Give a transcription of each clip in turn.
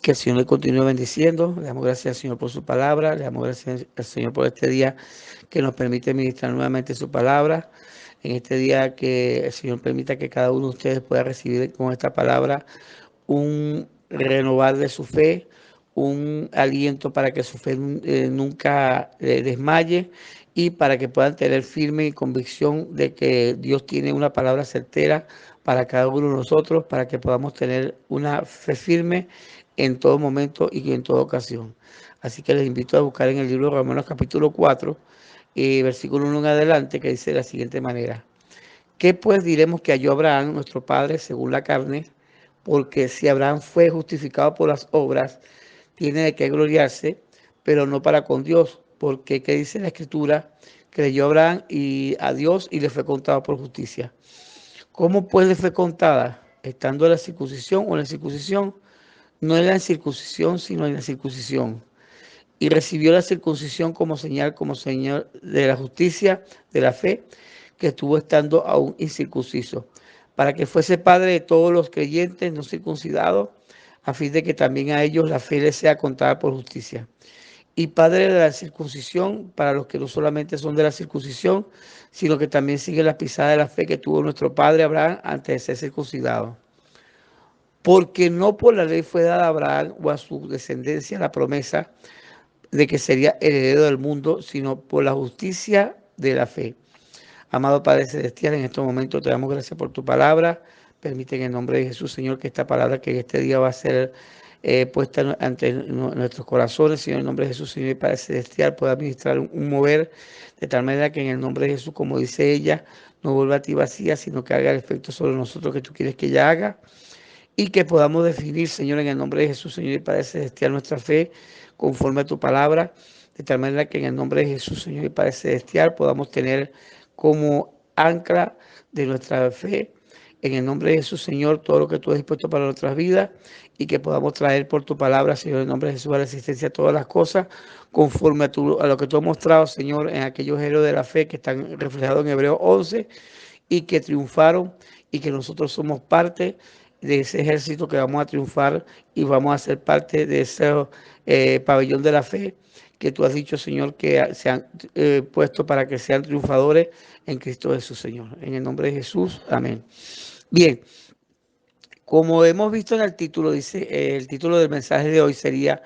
Que el Señor le continúe bendiciendo. Le damos gracias al Señor por su palabra. Le damos gracias al Señor por este día que nos permite ministrar nuevamente su palabra. En este día que el Señor permita que cada uno de ustedes pueda recibir con esta palabra un renovar de su fe, un aliento para que su fe nunca desmaye y para que puedan tener firme convicción de que Dios tiene una palabra certera para cada uno de nosotros, para que podamos tener una fe firme en todo momento y en toda ocasión. Así que les invito a buscar en el libro de Romanos capítulo 4, versículo 1 en adelante, que dice de la siguiente manera. ¿Qué pues diremos que halló Abraham, nuestro padre, según la carne? Porque si Abraham fue justificado por las obras, tiene de qué gloriarse, pero no para con Dios. Porque, ¿qué dice la Escritura? Creyó Abraham y a Dios y le fue contado por justicia. ¿Cómo pues le fue contada? ¿Estando en la circuncisión o en la circuncisión? No en la circuncisión, sino en la circuncisión. Y recibió la circuncisión como señal de la justicia, de la fe, que estuvo estando aún incircunciso, para que fuese padre de todos los creyentes no circuncidados, a fin de que también a ellos la fe les sea contada por justicia. Y padre de la circuncisión para los que no solamente son de la circuncisión, sino que también siguen las pisadas de la fe que tuvo nuestro padre Abraham antes de ser circuncidado. Porque no por la ley fue dada a Abraham o a su descendencia la promesa de que sería heredero del mundo, sino por la justicia de la fe. Amado Padre Celestial, en estos momentos te damos gracias por tu palabra. Permite en el nombre de Jesús, Señor, que esta palabra que en este día va a ser puesta ante nuestros corazones, Señor, en el nombre de Jesús, Señor, y Padre Celestial, pueda administrar un mover de tal manera que en el nombre de Jesús, como dice ella, no vuelva a ti vacía, sino que haga el efecto sobre nosotros que tú quieres que ella haga. Y que podamos definir, Señor, en el nombre de Jesús, Señor, y Padre Celestial, nuestra fe conforme a tu palabra, de tal manera que en el nombre de Jesús, Señor, y Padre Celestial, podamos tener como ancla de nuestra fe, en el nombre de Jesús, Señor, todo lo que tú has dispuesto para nuestras vidas y que podamos traer por tu palabra, Señor, en el nombre de Jesús, a la existencia de todas las cosas, conforme a lo que tú has mostrado, Señor, en aquellos héroes de la fe que están reflejados en Hebreos 11 y que triunfaron y que nosotros somos parte de ese ejército que vamos a triunfar y vamos a ser parte de ese pabellón de la fe que tú has dicho, Señor, que se han puesto para que sean triunfadores en Cristo Jesús, Señor. En el nombre de Jesús, amén. Bien, como hemos visto en el título, dice, el título del mensaje de hoy sería,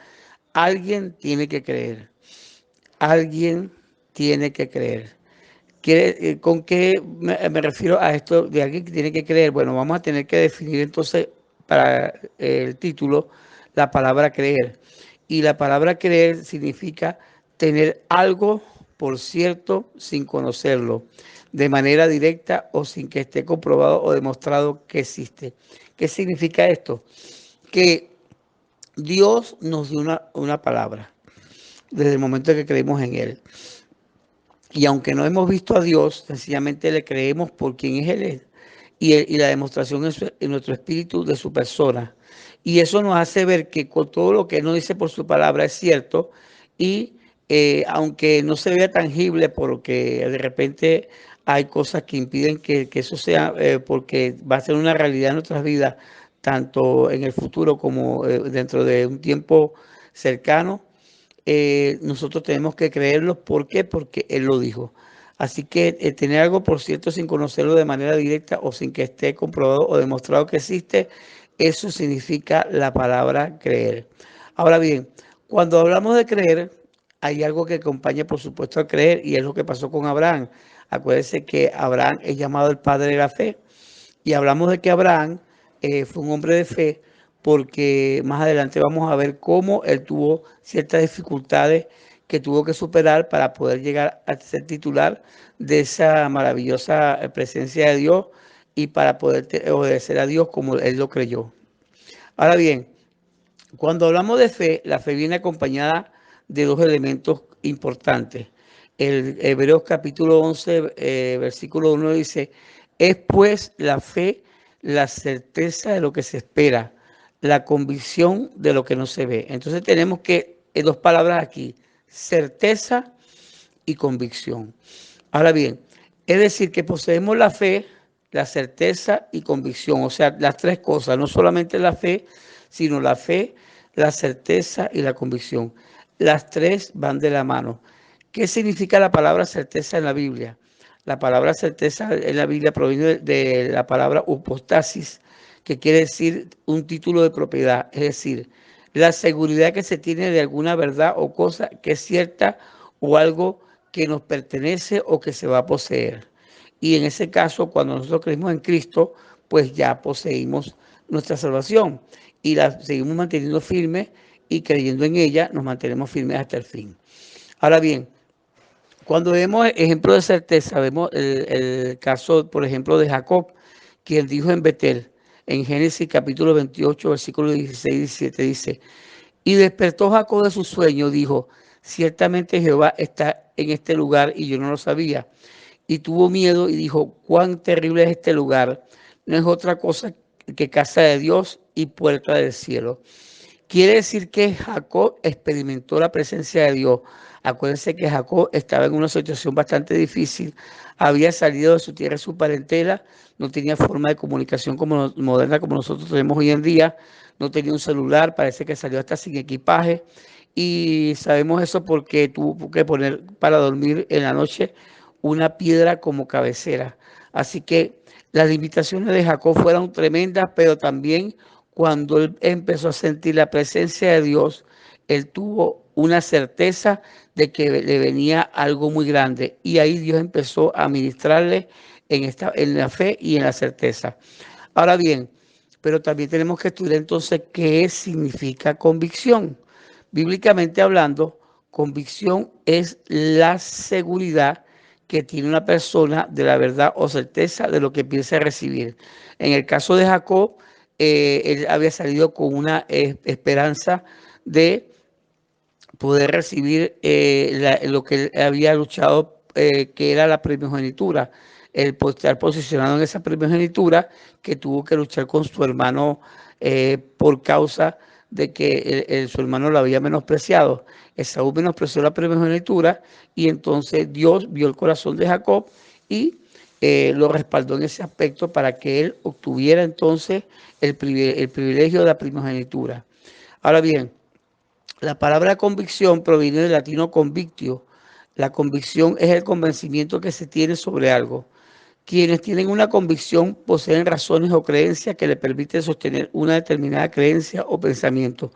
alguien tiene que creer. Alguien tiene que creer. ¿Con qué me refiero a esto de alguien que tiene que creer? Bueno, vamos a tener que definir entonces para el título la palabra creer. Y la palabra creer significa tener algo por cierto sin conocerlo, de manera directa o sin que esté comprobado o demostrado que existe. ¿Qué significa esto? Que Dios nos dio una palabra desde el momento en que creímos en Él. Y aunque no hemos visto a Dios, sencillamente le creemos por quien es Él y la demostración en nuestro espíritu de su persona. Y eso nos hace ver que con todo lo que Él nos dice por su palabra es cierto y aunque no se vea tangible porque de repente hay cosas que impiden que eso sea, porque va a ser una realidad en nuestras vidas, tanto en el futuro como dentro de un tiempo cercano, nosotros tenemos que creerlo. ¿Por qué? Porque Él lo dijo. Así que tener algo por cierto sin conocerlo de manera directa o sin que esté comprobado o demostrado que existe, eso significa la palabra creer. Ahora bien, cuando hablamos de creer, hay algo que acompaña por supuesto a creer y es lo que pasó con Abraham. Acuérdense que Abraham es llamado el padre de la fe y hablamos de que Abraham fue un hombre de fe porque más adelante vamos a ver cómo él tuvo ciertas dificultades que tuvo que superar para poder llegar a ser titular de esa maravillosa presencia de Dios y para poder obedecer a Dios como él lo creyó. Ahora bien, cuando hablamos de fe, la fe viene acompañada de dos elementos importantes. El Hebreos capítulo 11, versículo 1 dice, es pues la fe la certeza de lo que se espera, la convicción de lo que no se ve. Entonces tenemos que, dos palabras aquí, certeza y convicción. Ahora bien, es decir, que poseemos la fe, la certeza y convicción, o sea, las tres cosas, no solamente la fe, sino la fe, la certeza y la convicción. Las tres van de la mano. ¿Qué significa la palabra certeza en la Biblia? La palabra certeza en la Biblia proviene de la palabra hypostasis, que quiere decir un título de propiedad, es decir, la seguridad que se tiene de alguna verdad o cosa que es cierta o algo que nos pertenece o que se va a poseer. Y en ese caso, cuando nosotros creemos en Cristo, pues ya poseímos nuestra salvación y la seguimos manteniendo firme y creyendo en ella, nos mantenemos firmes hasta el fin. Ahora bien, cuando vemos ejemplo de certeza, vemos el caso, por ejemplo, de Jacob, quien dijo en Betel, en Génesis capítulo 28, versículo 16 y 17, dice, y despertó Jacob de su sueño, dijo, ciertamente Jehová está en este lugar y yo no lo sabía. Y tuvo miedo y dijo, cuán terrible es este lugar. No es otra cosa que casa de Dios y puerta del cielo. Quiere decir que Jacob experimentó la presencia de Dios. Acuérdense que Jacob estaba en una situación bastante difícil. Había salido de su tierra y su parentela. No tenía forma de comunicación como moderna como nosotros tenemos hoy en día. No tenía un celular. Parece que salió hasta sin equipaje. Y sabemos eso porque tuvo que poner para dormir en la noche una piedra como cabecera. Así que las limitaciones de Jacob fueron tremendas, pero también cuando él empezó a sentir la presencia de Dios, él tuvo una certeza de que le venía algo muy grande. Y ahí Dios empezó a ministrarle en la fe y en la certeza. Ahora bien, pero también tenemos que estudiar entonces qué significa convicción. Bíblicamente hablando, convicción es la seguridad que tiene una persona de la verdad o certeza de lo que piensa recibir. En el caso de Jacob, él había salido con una esperanza de poder recibir lo que él había luchado, que era la primogenitura, el estar posicionado en esa primogenitura que tuvo que luchar con su hermano por causa de que su hermano lo había menospreciado. Esaú menospreció la primogenitura y entonces Dios vio el corazón de Jacob y lo respaldó en ese aspecto para que él obtuviera entonces el privilegio de la primogenitura. Ahora bien, la palabra convicción proviene del latino convictio. La convicción es el convencimiento que se tiene sobre algo. Quienes tienen una convicción poseen razones o creencias que le permiten sostener una determinada creencia o pensamiento.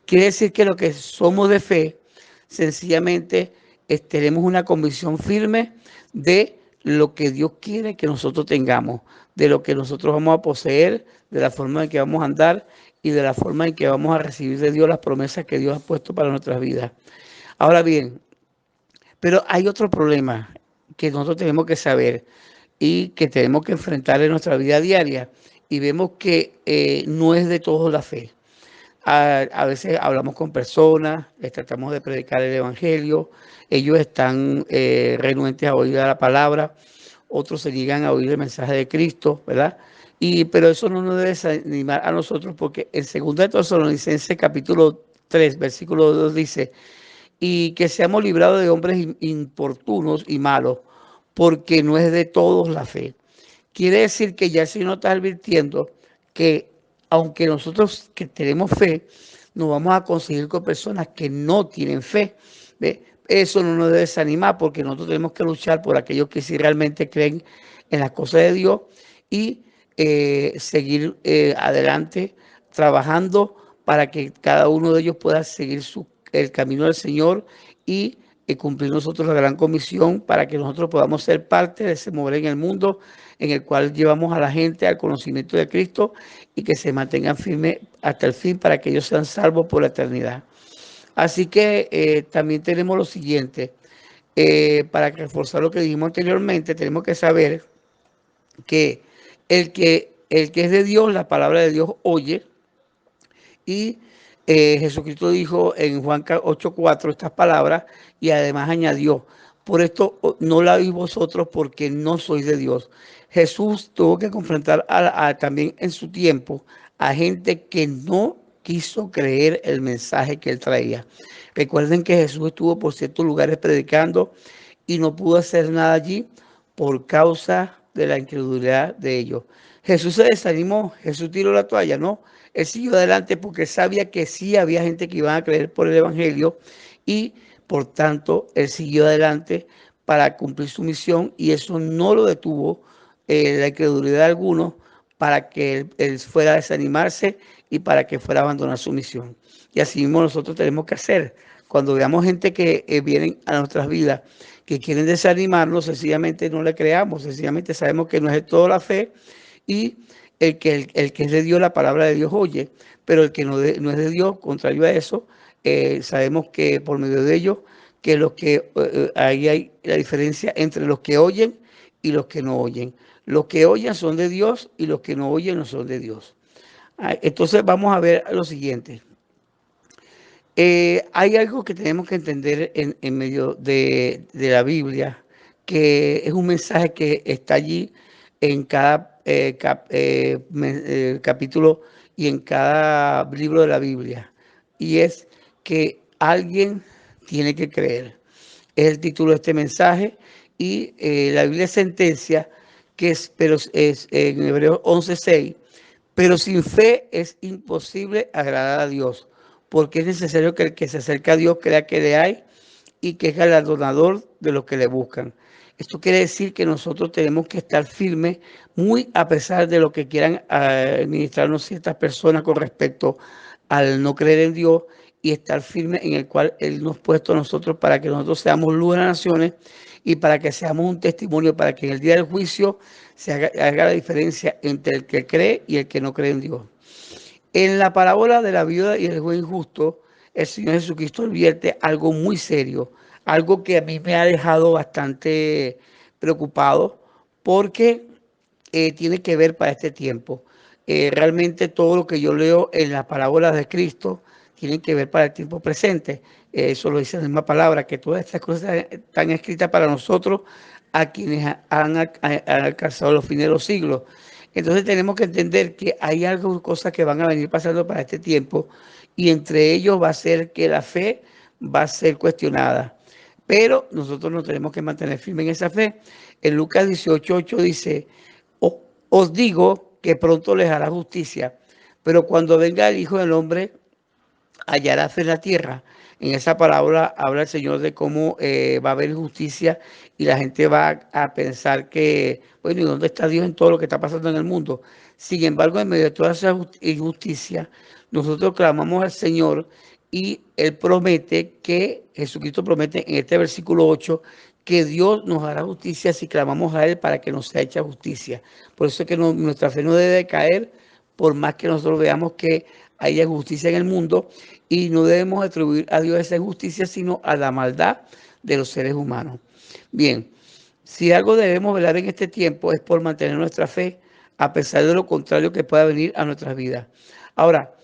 Quiere decir que lo que somos de fe, sencillamente tenemos una convicción firme de lo que Dios quiere que nosotros tengamos, de lo que nosotros vamos a poseer, de la forma en que vamos a andar y de la forma en que vamos a recibir de Dios las promesas que Dios ha puesto para nuestras vidas. Ahora bien, pero hay otro problema que nosotros tenemos que saber y que tenemos que enfrentar en nuestra vida diaria y vemos que no es de todos la fe. A veces hablamos con personas, les tratamos de predicar el evangelio, ellos están renuentes a oír la palabra, otros se niegan a oír el mensaje de Cristo, ¿verdad? Pero eso no nos debe desanimar a nosotros porque en 2 de Tesalonicenses capítulo 3, versículo 2 dice, y que seamos librados de hombres importunos y malos, porque no es de todos la fe. Quiere decir que ya el Señor nos está advirtiendo que aunque nosotros que tenemos fe, nos vamos a conseguir con personas que no tienen fe. ¿Ve? Eso no nos debe desanimar porque nosotros tenemos que luchar por aquellos que sí realmente creen en las cosas de Dios y seguir adelante trabajando para que cada uno de ellos pueda seguir el camino del Señor y cumplir nosotros la gran comisión para que nosotros podamos ser parte de ese mover en el mundo en el cual llevamos a la gente al conocimiento de Cristo y que se mantengan firmes hasta el fin para que ellos sean salvos por la eternidad. Así que también tenemos lo siguiente, para reforzar lo que dijimos anteriormente, tenemos que saber que el que es de Dios, la palabra de Dios oye, y Jesucristo dijo en Juan 8:4 estas palabras y además añadió, por esto no la oís vosotros porque no sois de Dios. Jesús tuvo que confrontar también en su tiempo a gente que no quiso creer el mensaje que él traía. Recuerden que Jesús estuvo por ciertos lugares predicando y no pudo hacer nada allí por causa de la incredulidad de ellos. Jesús se desanimó, Jesús tiró la toalla, ¿no? Él siguió adelante porque él sabía que sí había gente que iba a creer por el Evangelio y por tanto él siguió adelante para cumplir su misión y eso no lo detuvo la incredulidad de algunos para que él fuera a desanimarse y para que fuera a abandonar su misión. Y así mismo nosotros tenemos que hacer. Cuando veamos gente que vienen a nuestras vidas, que quieren desanimarnos, sencillamente no le creamos, sencillamente sabemos que no es de toda la fe y el que es de Dios, la palabra de Dios oye, pero el que no es de Dios, contrario a eso, sabemos que por medio de ellos, que los que ahí hay la diferencia entre los que oyen y los que no oyen. Los que oyen son de Dios y los que no oyen no son de Dios. Entonces vamos a ver lo siguiente. Hay algo que tenemos que entender en medio de la Biblia, que es un mensaje que está allí en cada capítulo y en cada libro de la Biblia. Y es que alguien tiene que creer. Es el título de este mensaje y la Biblia sentencia que es, pero es en Hebreos 11:6, pero sin fe es imposible agradar a Dios, porque es necesario que el que se acerca a Dios crea que le hay y que es galardonador de los que le buscan. Esto quiere decir que nosotros tenemos que estar firmes, muy a pesar de lo que quieran administrarnos ciertas personas con respecto al no creer en Dios y estar firmes en el cual Él nos ha puesto a nosotros para que nosotros seamos luz de las naciones y para que seamos un testimonio, para que en el día del juicio se haga la diferencia entre el que cree y el que no cree en Dios. En la parábola de la viuda y el juez injusto, el Señor Jesucristo advierte algo muy serio, algo que a mí me ha dejado bastante preocupado porque tiene que ver para este tiempo. Realmente todo lo que yo leo en las parábolas de Cristo tiene que ver para el tiempo presente. Eso lo dice la misma palabra, que todas estas cosas están escritas para nosotros, a quienes han alcanzado los fines de los siglos. Entonces tenemos que entender que hay algo, cosas que van a venir pasando para este tiempo y entre ellos va a ser que la fe va a ser cuestionada. Pero nosotros nos tenemos que mantener firmes en esa fe. En Lucas 18:8 dice, os digo que pronto les hará justicia, pero cuando venga el Hijo del Hombre hallará fe en la tierra. En esa palabra habla el Señor de cómo va a haber justicia y la gente va a pensar que, bueno, ¿y dónde está Dios en todo lo que está pasando en el mundo? Sin embargo, en medio de toda esa injusticia, nosotros clamamos al Señor y Él promete que, Jesucristo promete en este versículo 8, que Dios nos hará justicia si clamamos a Él para que nos sea hecha justicia. Por eso es que nuestra fe no debe caer, por más que nosotros veamos que haya justicia en el mundo y no debemos atribuir a Dios esa justicia, sino a la maldad de los seres humanos. Bien, si algo debemos velar en este tiempo es por mantener nuestra fe, a pesar de lo contrario que pueda venir a nuestras vidas. Ahora,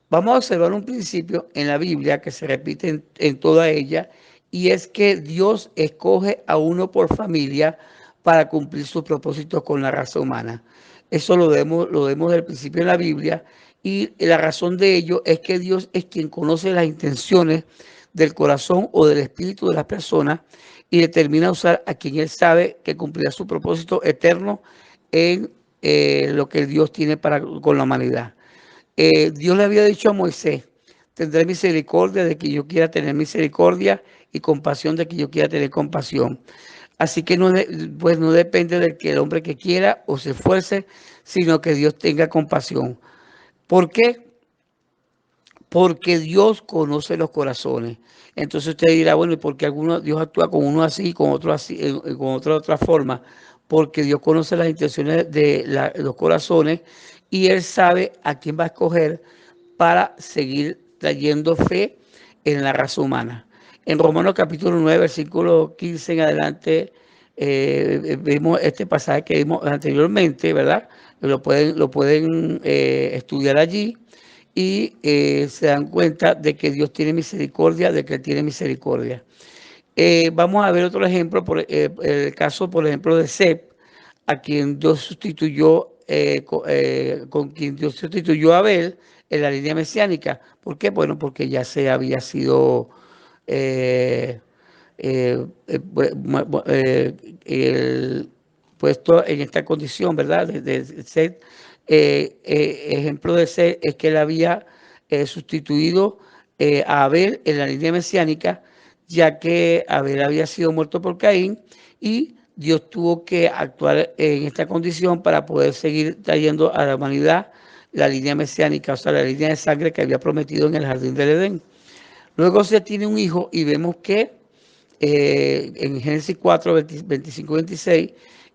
vamos a observar un principio en la Biblia que se repite en toda ella, y es que Dios escoge a uno por familia para cumplir sus propósitos con la raza humana. Eso lo vemos del principio en la Biblia, y la razón de ello es que Dios es quien conoce las intenciones del corazón o del espíritu de las personas y determina usar a quien Él sabe que cumplirá su propósito eterno en lo que Dios tiene con la humanidad. Dios le había dicho a Moisés, tendré misericordia de que yo quiera tener misericordia y compasión de que yo quiera tener compasión. Así que pues no depende del que el hombre que quiera o se esfuerce, sino que Dios tenga compasión. ¿Por qué? Porque Dios conoce los corazones. Entonces usted dirá, bueno, ¿y por qué Dios actúa con uno así y con otro así, con otra forma? Porque Dios conoce las intenciones de los corazones y Él sabe a quién va a escoger para seguir trayendo fe en la raza humana. En Romanos capítulo 9, versículo 15 en adelante, vemos este pasaje que vimos anteriormente, ¿verdad? Lo pueden estudiar allí y se dan cuenta de que Dios tiene misericordia, de que Él tiene misericordia. Vamos a ver otro ejemplo, el caso, por ejemplo, de Seb, a quien Dios sustituyó, con quien Dios sustituyó a Abel en la línea mesiánica. ¿Por qué? Bueno, porque ya se había sido eh, eh, puesto en esta condición, ¿verdad? De Seb, ejemplo de ese es que él había sustituido a Abel en la línea mesiánica, ya que Abel había sido muerto por Caín y Dios tuvo que actuar en esta condición para poder seguir trayendo a la humanidad la línea mesiánica, o sea, la línea de sangre que había prometido en el jardín del Edén. Luego se tiene un hijo y vemos que en Génesis 4, 25, 26,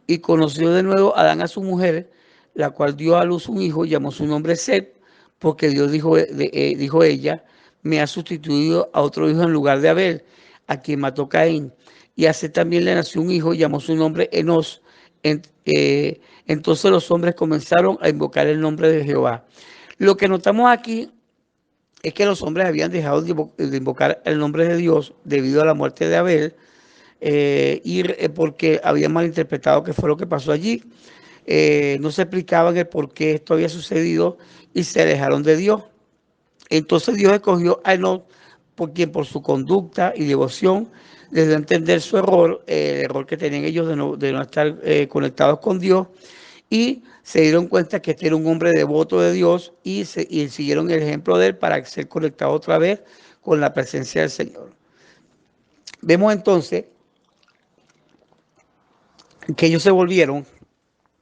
y conoció de nuevo Adán a su mujer, la cual dio a luz un hijo, llamó su nombre Set, porque Dios dijo ella, me ha sustituido a otro hijo en lugar de Abel, a quien mató Caín. Y a Set también le nació un hijo, llamó su nombre Enos. Entonces los hombres comenzaron a invocar el nombre de Jehová. Lo que notamos aquí es que los hombres habían dejado de invocar el nombre de Dios debido a la muerte de Abel, porque habían malinterpretado qué fue lo que pasó allí. No se explicaban el por qué esto había sucedido y se alejaron de Dios. Entonces Dios escogió a Enoch, por quien por su conducta y devoción les dio a entender su error, el error que tenían ellos de no estar conectados con Dios, y se dieron cuenta que este era un hombre devoto de Dios y siguieron el ejemplo de él para ser conectado otra vez con la presencia del Señor. Vemos entonces que ellos se volvieron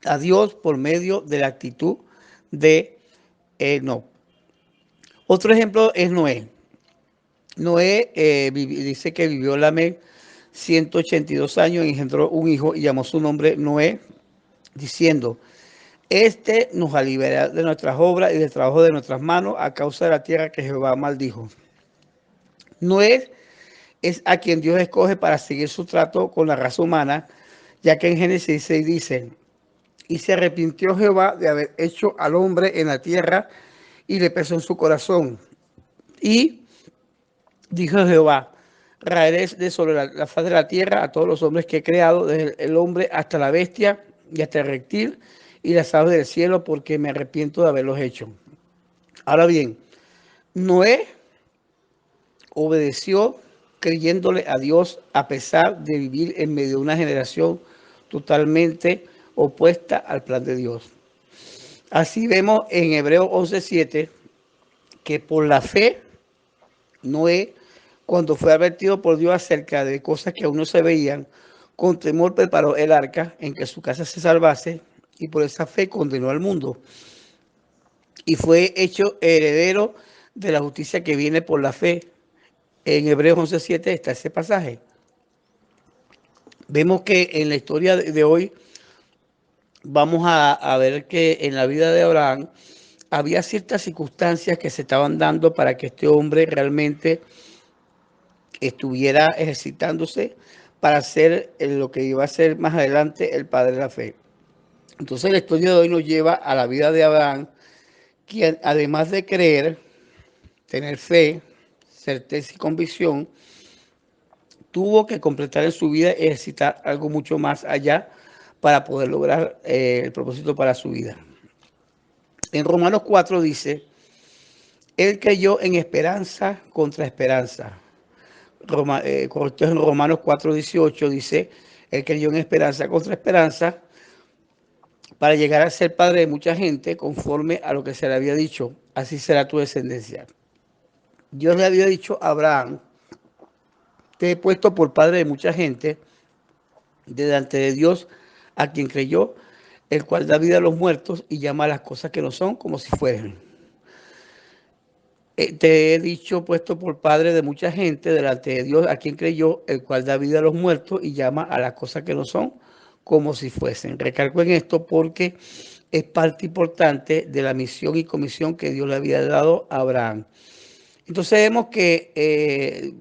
a Dios por medio de la actitud de Enoch. Otro ejemplo es Noé. Noé dice que vivió Lamec 182 años, engendró un hijo y llamó su nombre Noé, diciendo, este nos liberará de nuestras obras y del trabajo de nuestras manos a causa de la tierra que Jehová maldijo. Noé es a quien Dios escoge para seguir su trato con la raza humana, ya que en Génesis 6 dice, y se arrepintió Jehová de haber hecho al hombre en la tierra y le pesó en su corazón. Y dijo Jehová, raeré de sobre la faz de la tierra a todos los hombres que he creado, desde el hombre hasta la bestia y hasta el reptil y las aves del cielo, porque me arrepiento de haberlos hecho. Ahora bien, Noé obedeció creyéndole a Dios a pesar de vivir en medio de una generación totalmente opuesta al plan de Dios. Así vemos en Hebreos 11:7 que por la fe Noé, cuando fue advertido por Dios acerca de cosas que aún no se veían, con temor preparó el arca en que su casa se salvase y por esa fe condenó al mundo. Y fue hecho heredero de la justicia que viene por la fe. En Hebreos 11:7 está ese pasaje. Vemos que en la historia de hoy vamos a ver que en la vida de Abraham había ciertas circunstancias que se estaban dando para que este hombre realmente estuviera ejercitándose para ser lo que iba a ser más adelante el padre de la fe. Entonces la historia de hoy nos lleva a la vida de Abraham, quien además de creer, tener fe, certeza y convicción, tuvo que completar en su vida y ejercitar algo mucho más allá para poder lograr el propósito para su vida. En Romanos 4 dice, él creyó en esperanza contra esperanza. En Romanos 4:18 dice, él creyó en esperanza contra esperanza para llegar a ser padre de mucha gente conforme a lo que se le había dicho, así será tu descendencia. Dios le había dicho a Abraham, te he puesto por padre de mucha gente delante de Dios a quien creyó, el cual da vida a los muertos y llama a las cosas que no son como si fueran. Te he dicho, puesto por padre de mucha gente delante de Dios a quien creyó, el cual da vida a los muertos y llama a las cosas que no son como si fuesen. Recalco en esto porque es parte importante de la misión y comisión que Dios le había dado a Abraham. Entonces vemos que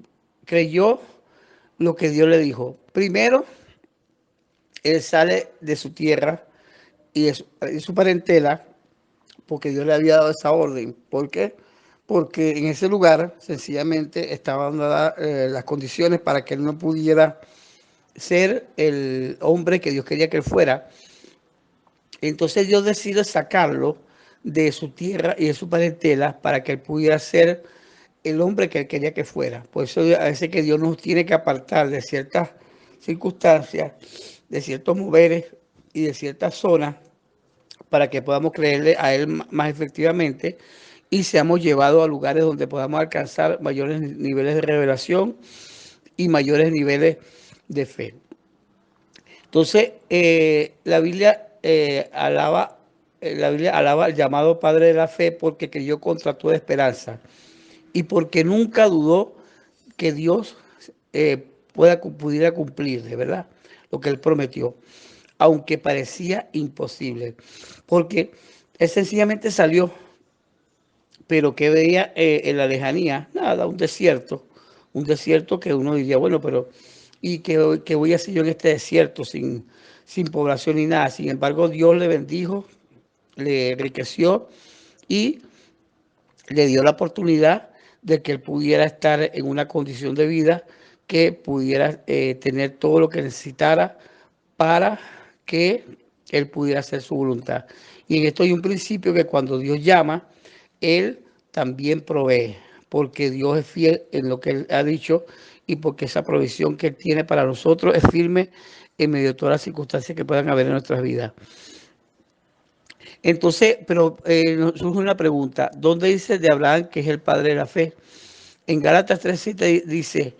creyó lo que Dios le dijo. Primero, él sale de su tierra y de su parentela porque Dios le había dado esa orden. ¿Por qué? Porque en ese lugar sencillamente estaban dadas las condiciones para que él no pudiera ser el hombre que Dios quería que él fuera. Entonces Dios decide sacarlo de su tierra y de su parentela para que él pudiera ser el hombre que él quería que fuera. Por eso a veces que Dios nos tiene que apartar de ciertas circunstancias, de ciertos moveres y de ciertas zonas para que podamos creerle a Él más efectivamente y seamos llevados a lugares donde podamos alcanzar mayores niveles de revelación y mayores niveles de fe. Entonces, la Biblia alaba al llamado Padre de la Fe porque creyó contra toda esperanza y porque nunca dudó que Dios pudiera cumplir, de verdad, lo que Él prometió, aunque parecía imposible, porque Él sencillamente salió, pero que veía en la lejanía, nada, un desierto que uno diría, bueno, pero ¿y qué voy a hacer yo en este desierto sin población ni nada? Sin embargo, Dios le bendijo, le enriqueció y le dio la oportunidad de que él pudiera estar en una condición de vida que pudiera tener todo lo que necesitara para que él pudiera hacer su voluntad. Y en esto hay un principio que cuando Dios llama, Él también provee, porque Dios es fiel en lo que Él ha dicho y porque esa provisión que Él tiene para nosotros es firme en medio de todas las circunstancias que puedan haber en nuestras vidas. Entonces, pero nos surge una pregunta, ¿dónde dice de Abraham que es el padre de la fe? En Gálatas 3:7 dice,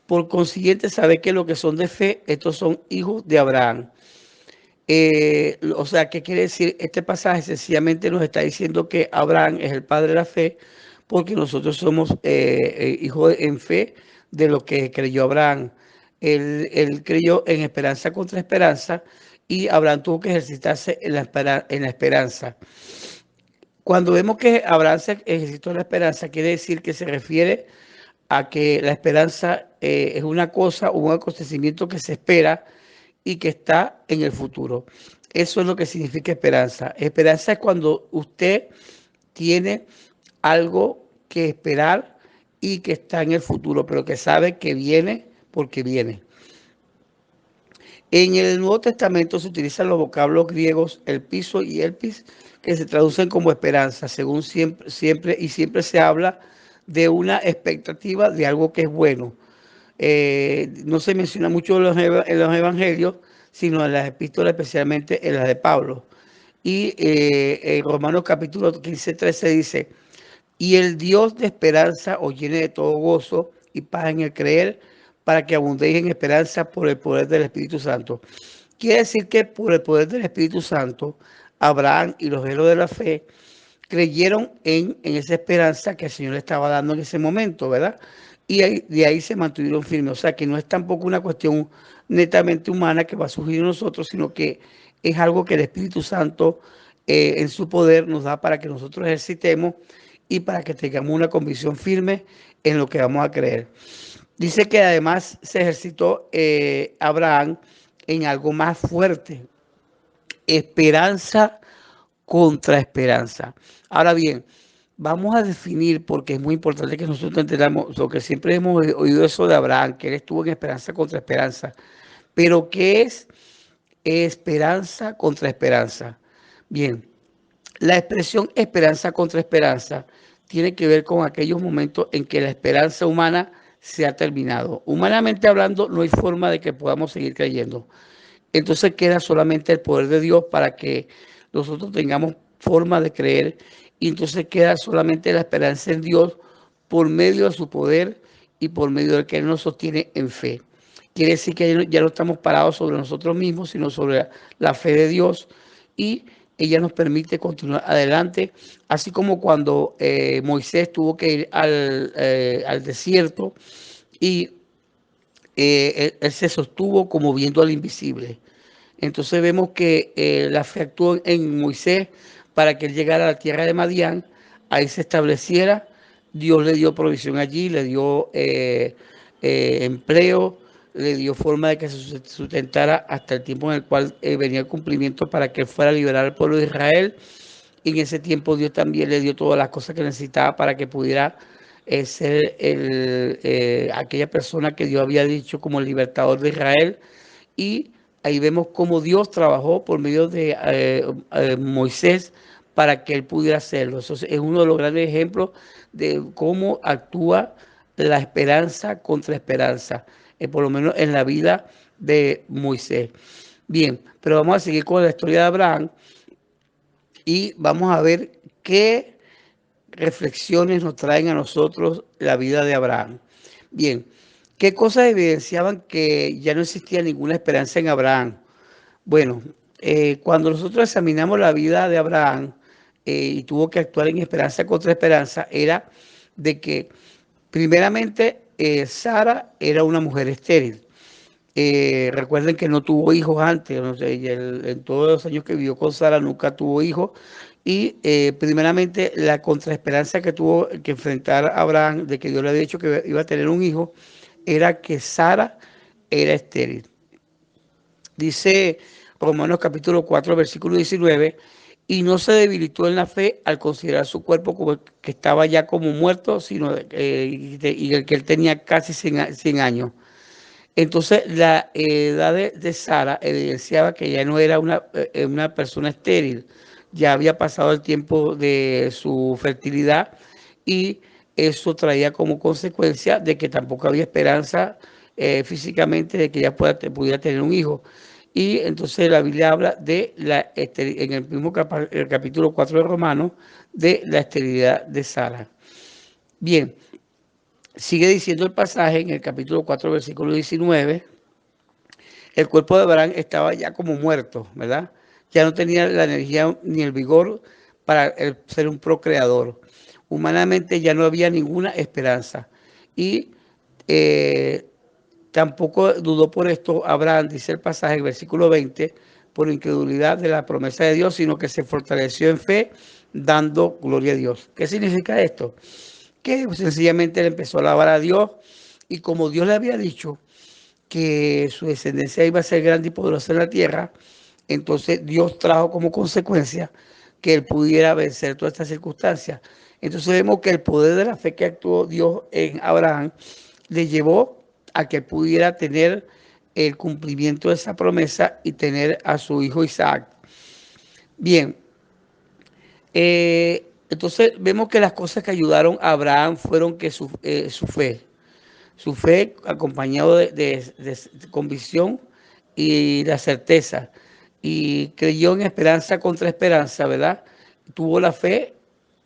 por consiguiente, sabe que lo que son de fe, estos son hijos de Abraham. O sea, ¿qué quiere decir? Este pasaje sencillamente nos está diciendo que Abraham es el padre de la fe, porque nosotros somos hijos en fe de lo que creyó Abraham. Él creyó en esperanza contra esperanza y Abraham tuvo que ejercitarse en la esperanza. Cuando vemos que Abraham se ejercitó en la esperanza, quiere decir que se refiere a que la esperanza es una cosa o un acontecimiento que se espera y que está en el futuro. Eso es lo que significa esperanza. Esperanza es cuando usted tiene algo que esperar y que está en el futuro, pero que sabe que viene porque viene. En el Nuevo Testamento se utilizan los vocablos griegos el piso y elpis, que se traducen como esperanza, según siempre se habla de una expectativa de algo que es bueno. No se menciona mucho en los evangelios, sino en las epístolas, especialmente en las de Pablo. Y en Romanos capítulo 15:13 dice, y el Dios de esperanza os llene de todo gozo y paz en el creer, para que abundéis en esperanza por el poder del Espíritu Santo. Quiere decir que por el poder del Espíritu Santo, Abraham y los héroes de la fe creyeron en esa esperanza que el Señor le estaba dando en ese momento, ¿verdad? Y de ahí se mantuvieron firmes. O sea, que no es tampoco una cuestión netamente humana que va a surgir en nosotros, sino que es algo que el Espíritu Santo en su poder nos da para que nosotros ejercitemos y para que tengamos una convicción firme en lo que vamos a creer. Dice que además se ejercitó Abraham en algo más fuerte, esperanza contra esperanza. Ahora bien, vamos a definir, porque es muy importante que nosotros entendamos, lo que siempre hemos oído eso de Abraham, que él estuvo en esperanza contra esperanza. Pero ¿qué es esperanza contra esperanza? Bien, la expresión esperanza contra esperanza tiene que ver con aquellos momentos en que la esperanza humana se ha terminado. Humanamente hablando, no hay forma de que podamos seguir creyendo. Entonces queda solamente el poder de Dios para que nosotros tengamos forma de creer. Y entonces queda solamente la esperanza en Dios por medio de su poder y por medio del que Él nos sostiene en fe. Quiere decir que ya no estamos parados sobre nosotros mismos, sino sobre la fe de Dios. Y ella nos permite continuar adelante, así como cuando Moisés tuvo que ir al desierto y él se sostuvo como viendo al invisible. Entonces vemos que la fe actuó en Moisés para que él llegara a la tierra de Madián, ahí se estableciera, Dios le dio provisión allí, le dio empleo, le dio forma de que se sustentara hasta el tiempo en el cual venía el cumplimiento para que él fuera a liberar al pueblo de Israel. Y en ese tiempo Dios también le dio todas las cosas que necesitaba para que pudiera ser aquella persona que Dios había dicho como el libertador de Israel. Y ahí vemos cómo Dios trabajó por medio de Moisés para que él pudiera hacerlo. Eso es uno de los grandes ejemplos de cómo actúa la esperanza contra esperanza, por lo menos en la vida de Moisés. Bien, pero vamos a seguir con la historia de Abraham. y vamos a ver qué reflexiones nos traen a nosotros la vida de Abraham. Bien, ¿qué cosas evidenciaban que ya no existía ninguna esperanza en Abraham? Bueno, cuando nosotros examinamos la vida de Abraham y tuvo que actuar en esperanza contra esperanza, era de que primeramente Sara era una mujer estéril. Recuerden que no tuvo hijos antes, no sé, y en todos los años que vivió con Sara nunca tuvo hijos. Y primeramente la contraesperanza que tuvo que enfrentar Abraham de que Dios le había dicho que iba a tener un hijo era que Sara era estéril. Dice Romanos capítulo 4, versículo 19, y no se debilitó en la fe al considerar su cuerpo como que estaba ya como muerto, sino y el que él tenía casi 100 años. Entonces, la edad de Sara evidenciaba que ya no era una persona estéril, ya había pasado el tiempo de su fertilidad y eso traía como consecuencia de que tampoco había esperanza físicamente de que ella pudiera tener un hijo. Y entonces la Biblia habla de en el mismo el capítulo 4 de Romanos, de la esterilidad de Sara. Bien, sigue diciendo el pasaje en el capítulo 4, versículo 19. El cuerpo de Abraham estaba ya como muerto, ¿verdad? Ya no tenía la energía ni el vigor para ser un procreador. Humanamente ya no había ninguna esperanza. Y eh, tampoco dudó por esto Abraham, dice el pasaje, el versículo 20, por incredulidad de la promesa de Dios, sino que se fortaleció en fe, dando gloria a Dios. ¿Qué significa esto? Que sencillamente le empezó a alabar a Dios y como Dios le había dicho, que su descendencia iba a ser grande y poderosa en la tierra, entonces Dios trajo como consecuencia que él pudiera vencer todas estas circunstancias. Entonces vemos que el poder de la fe que actuó Dios en Abraham le llevó a que pudiera tener el cumplimiento de esa promesa y tener a su hijo Isaac. Bien, entonces vemos que las cosas que ayudaron a Abraham fueron que su fe acompañado de convicción y la certeza. Y creyó en esperanza contra esperanza, ¿verdad? Tuvo la fe,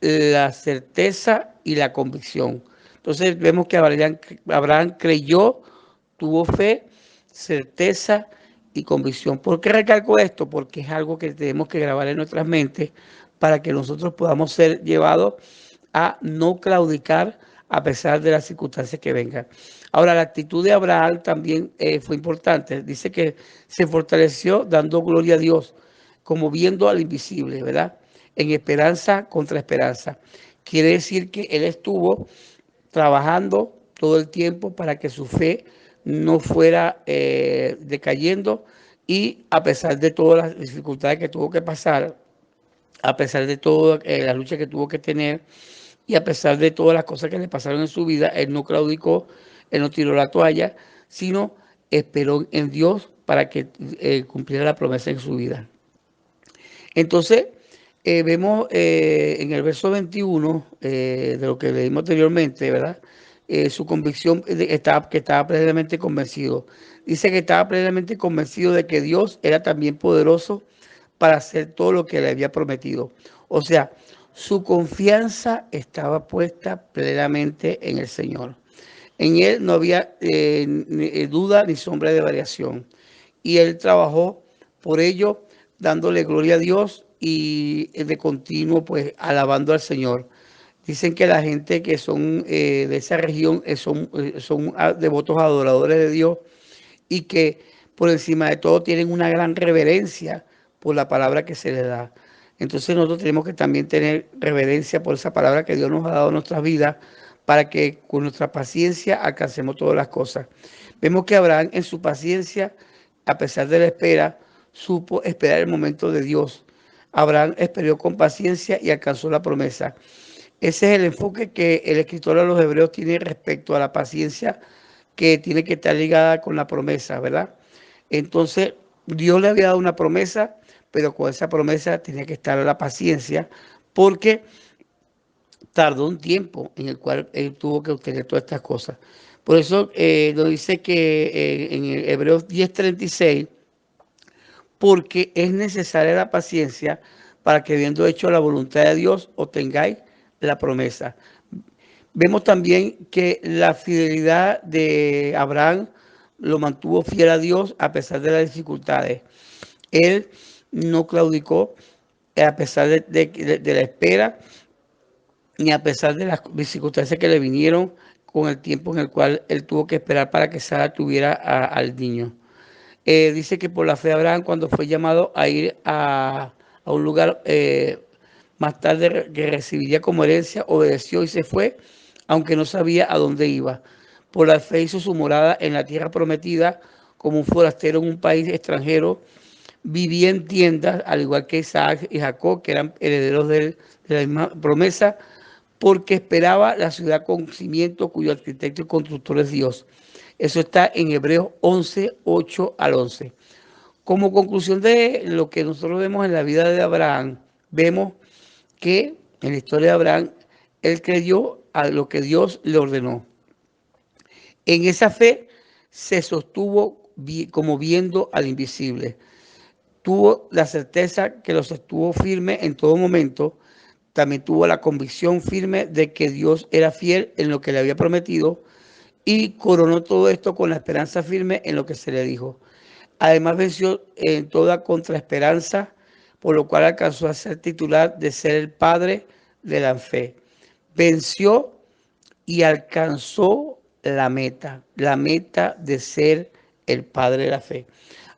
la certeza y la convicción. Entonces vemos que Abraham creyó, tuvo fe, certeza y convicción. ¿Por qué recalco esto? Porque es algo que tenemos que grabar en nuestras mentes para que nosotros podamos ser llevados a no claudicar a pesar de las circunstancias que vengan. Ahora, la actitud de Abraham también fue importante. Dice que se fortaleció dando gloria a Dios, como viendo al invisible, ¿verdad? En esperanza contra esperanza. Quiere decir que él estuvo trabajando todo el tiempo para que su fe no fuera decayendo y a pesar de todas las dificultades que tuvo que pasar, a pesar de toda la lucha que tuvo que tener y a pesar de todas las cosas que le pasaron en su vida, él no claudicó, él no tiró la toalla, sino esperó en Dios para que cumpliera la promesa en su vida. Entonces, vemos en el verso 21 de lo que leímos anteriormente, ¿verdad? Su convicción que estaba plenamente convencido. Dice que estaba plenamente convencido de que Dios era también poderoso para hacer todo lo que le había prometido. O sea, su confianza estaba puesta plenamente en el Señor. En él no había duda ni sombra de variación. Y él trabajó por ello, dándole gloria a Dios y de continuo, pues, alabando al Señor. Dicen que la gente que son de esa región son devotos adoradores de Dios y que por encima de todo tienen una gran reverencia por la palabra que se les da. Entonces nosotros tenemos que también tener reverencia por esa palabra que Dios nos ha dado en nuestras vidas para que con nuestra paciencia alcancemos todas las cosas. Vemos que Abraham en su paciencia, a pesar de la espera, supo esperar el momento de Dios. Abraham esperó con paciencia y alcanzó la promesa. Ese es el enfoque que el escritor de los Hebreos tiene respecto a la paciencia que tiene que estar ligada con la promesa, ¿verdad? Entonces, Dios le había dado una promesa, pero con esa promesa tenía que estar la paciencia, porque tardó un tiempo en el cual él tuvo que obtener todas estas cosas. Por eso nos dice que en Hebreos 10:36, porque es necesaria la paciencia para que habiendo hecho la voluntad de Dios obtengáis la promesa. Vemos también que la fidelidad de Abraham lo mantuvo fiel a Dios a pesar de las dificultades. Él no claudicó a pesar de la espera, ni a pesar de las circunstancias que le vinieron con el tiempo en el cual él tuvo que esperar para que Sara tuviera al niño. Dice que por la fe de Abraham, cuando fue llamado a ir a un lugar más tarde que recibiría como herencia, obedeció y se fue, aunque no sabía a dónde iba. Por la fe hizo su morada en la tierra prometida, como un forastero en un país extranjero. Vivía en tiendas, al igual que Isaac y Jacob, que eran herederos de la misma promesa, porque esperaba la ciudad con cimiento, cuyo arquitecto y constructor es Dios. Eso está en Hebreos 11, 8 al 11. Como conclusión de lo que nosotros vemos en la vida de Abraham, vemos que en la historia de Abraham, él creyó a lo que Dios le ordenó. En esa fe se sostuvo como viendo al invisible. Tuvo la certeza que lo sostuvo firme en todo momento. También tuvo la convicción firme de que Dios era fiel en lo que le había prometido y coronó todo esto con la esperanza firme en lo que se le dijo. Además venció en toda contraesperanza, por lo cual alcanzó a ser titular de ser el padre de la fe. Venció y alcanzó la meta de ser el padre de la fe.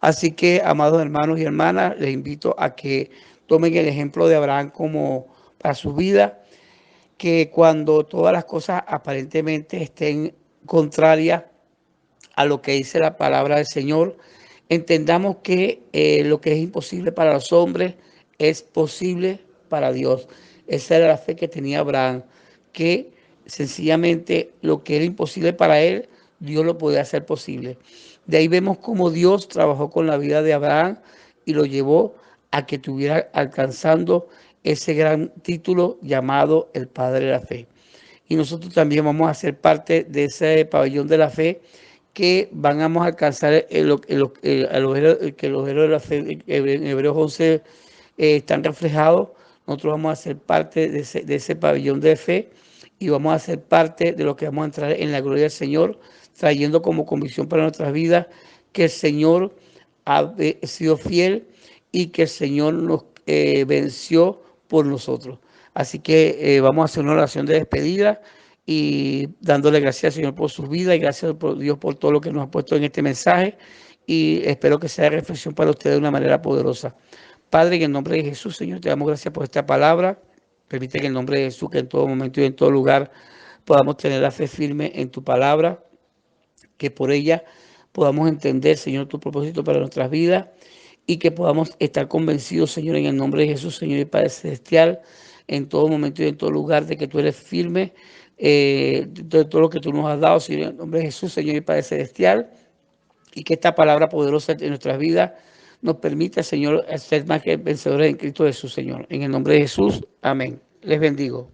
Así que, amados hermanos y hermanas, les invito a que tomen el ejemplo de Abraham como para su vida, que cuando todas las cosas aparentemente estén contrarias a lo que dice la palabra del Señor, entendamos que lo que es imposible para los hombres es posible para Dios. Esa era la fe que tenía Abraham, que sencillamente lo que era imposible para él, Dios lo podía hacer posible. De ahí vemos cómo Dios trabajó con la vida de Abraham y lo llevó a que estuviera alcanzando ese gran título llamado el Padre de la Fe. Y nosotros también vamos a ser parte de ese pabellón de la fe que vamos a alcanzar que los héroes de la fe en Hebreos 11 están reflejados. Nosotros vamos a ser parte de ese pabellón de fe y vamos a ser parte de lo que vamos a entrar en la gloria del Señor, trayendo como convicción para nuestras vidas que el Señor ha sido fiel y que el Señor nos venció por nosotros. Así que vamos a hacer una oración de despedida y dándole gracias al Señor por su vida y gracias por Dios por todo lo que nos ha puesto en este mensaje y espero que sea reflexión para ustedes de una manera poderosa. Padre, en el nombre de Jesús, Señor, te damos gracias por esta palabra. Permite que en el nombre de Jesús, que en todo momento y en todo lugar podamos tener la fe firme en tu palabra, que por ella podamos entender, Señor, tu propósito para nuestras vidas y que podamos estar convencidos, Señor, en el nombre de Jesús, Señor y Padre Celestial, en todo momento y en todo lugar, de que tú eres firme, de todo lo que tú nos has dado, Señor, en el nombre de Jesús, Señor y Padre Celestial, y que esta palabra poderosa en nuestras vidas nos permita, Señor, ser más que vencedores en Cristo Jesús, Señor. En el nombre de Jesús, amén. Les bendigo.